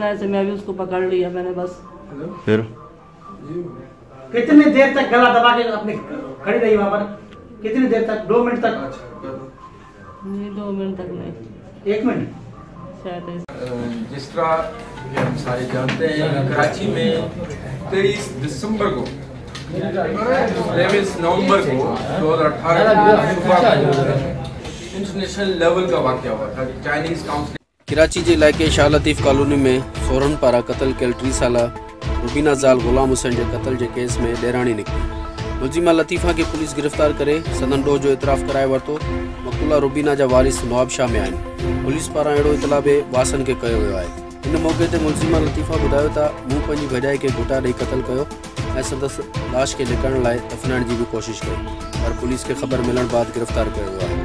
वजह से मैं भी उसको पकड़ लिया मैंने बस। फिर कितनी देर तक गला दबा के अपने खड़ी रही वहाँ पर? कितनी देर तक? 2 मिनट तक? नहीं 2 मिनट तक नहीं, 1 मिनट शायद। जिस तरह हम सारे जानते हैं, कराची में 23 दिसंबर को 23 नवंबर को 2018 इंटरनेशनल लेवल का वाक़या हुआ था। चाइनीज़ काउंसिल कराची के इलाके शाह लतीफ़ कॉलोनी में सोरहन पारा कत्ल कयल 3 साला रुबीना ज़ाल गुलाम हुसैन के कत्ल के केस में ॾेराणी निकिती। मुलज़िमा लतीफ़ा के पुलिस गिरफ़्तार करे संदन ॾोह जो इतराफ़ कराए वरितो। मक़तूला रुबीना जा वारिस नवाबशाह में आहिनि। पुलिस पारां अहिड़ो इतला बि वासन के कयो वियो आहे। इन मौक़े ते मुलज़िमा लतीफ़ा ॿुधायो त मूं पंहिंजी भॼाई खे घुटा ॾेई क़त्ल कयो ऐं संदसि लाश खे लिकाइण लाइ दफ़नाइण जी भी कोशिश कई, पर पुलिस के ख़बर मिलण बाद गिरफ़्तार कयो वियो आहे।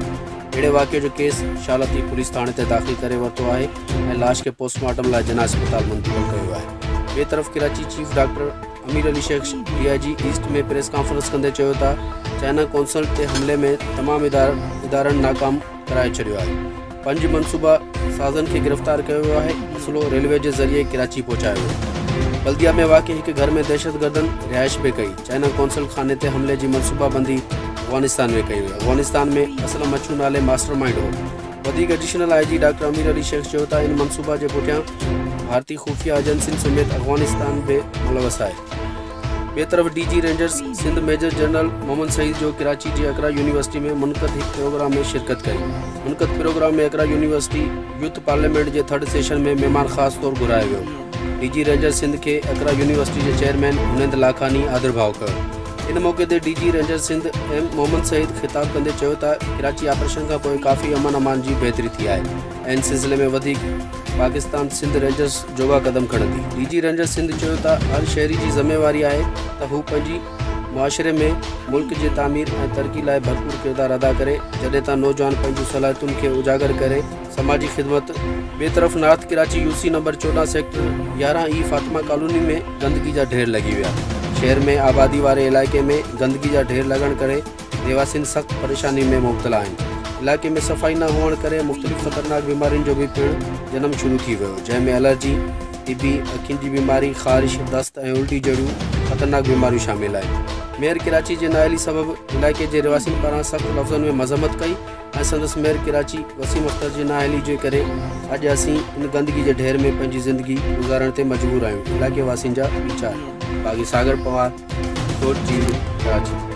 अहिड़े वाक़े जो केस शाह लतीफ़ पुलिस थाणे ते दाख़िल करे वरितो आहे ऐं लाश के पोस्टमार्टम लाइ जना अस्पताल मुंतक़िल कयो आहे। ॿिए तरफ़ कराची चीफ डॉक्टर अमीर अली शेख DIG ईस्ट में प्रेस कॉन्फ्रेंस कंदे चयो त चाइना कौंसल ते हमले में तमाम इदारनि नाकाम कराए छॾियो आहे। 5 मनसूबा साज़न के गिरफ़्तार किया वियो आहे। असलो रेलवे के ज़रिए कराची पहुंचायो वियो। बल्दिया में वाक़े एक घर में दहशतगर्दनि रिहाइश भी कई। चाइना कौंसल खाने ते हमले की मनसूबाबंदी अफगानिस्तान में कई हुई। अफगानिस्तान में असलम मचू नाले मास्टरमाइंड हो। एडिशनल IG डॉक्टर अमीर अली शेख चयो त इन मनसूबा के पुठियां भारतीय खुफिया एजेंसियों समेत अफगानिस्तान भी मुलवस है। ॿिए तरफ़ DG rangers Sindh major general Mohammad Saeed जो कराची की अकरा यूनिवर्सिटी में मुनक़द एक प्रोग्राम में शिरकत कई। मुनक़द प्रोग्राम में अकरा यूनिवर्सिटी यूथ पार्लियामेंट के 3rd सेशन में मेहमान ख़ास तौर घुराया वियो। DG रेंजर सिंध के अकरा यूनिवर्सिटी के चेयरमैन हुनैंद लाखानी आदरभाव कयो। इन मौके ते DG ranger Sindh M Mohammad Saeed खिताब कंदे चयो त कराची ऑपरेशन का पोइ काफ़ी अमन अमान की बेहतरी थी है। इन सिलसिले में वधिक पाकिस्तान सिंध रेंजर्स जोगा कदम खणंदी। DG रेंजर सिंध चयो त हर शहरी की ज़िम्मेवारी है त हू पंहिंजी मुआशरे में मुल्क के तामीर और तरक्की लाइ भरपूर किरदार अदा करे, जॾहिं त नौजवान पंहिंजूं सलाहियतुनि खे उजागर करे समाजी खिदमत। ॿिए तरफ़ north Karachi UC number 14 sector 11E Fatima colony में गंदगी जा ढेर लगी विया। शहर में आबादी वाले इलाके में गंदगी जा ढेर लगन करे रहवासिन सख्त परेशानी में मुब्तला आहिनि। इलाके में सफाई न हुअण करे मुख्तलिफ़ ख़तरनाक बीमारियों जो भी पिण जन्म शुरू थी वियो, जंहिंमें एलर्जी, TB, अखियुनि की बीमारी, ख़ारिश, दस्त और उल्टी जहिड़ियूं ख़तरनाक बीमारियूं शामिल आहिनि। मेयर कराची के नाअहली सबब इलाके के रहवासिन पारां सख्त लफ़्ज़नि में मज़म्मत कई ऐं संदसि मेयर कराची वसीम अख्तर की नाअहली जे करे अॼु असीं इन गंदगी के ढेर में पंहिंजी ज़िंदगी गुज़ारण ते मजबूर आहियूं। इलाके वासियुनि जा वीचार। बागी सागर पवार, कराची।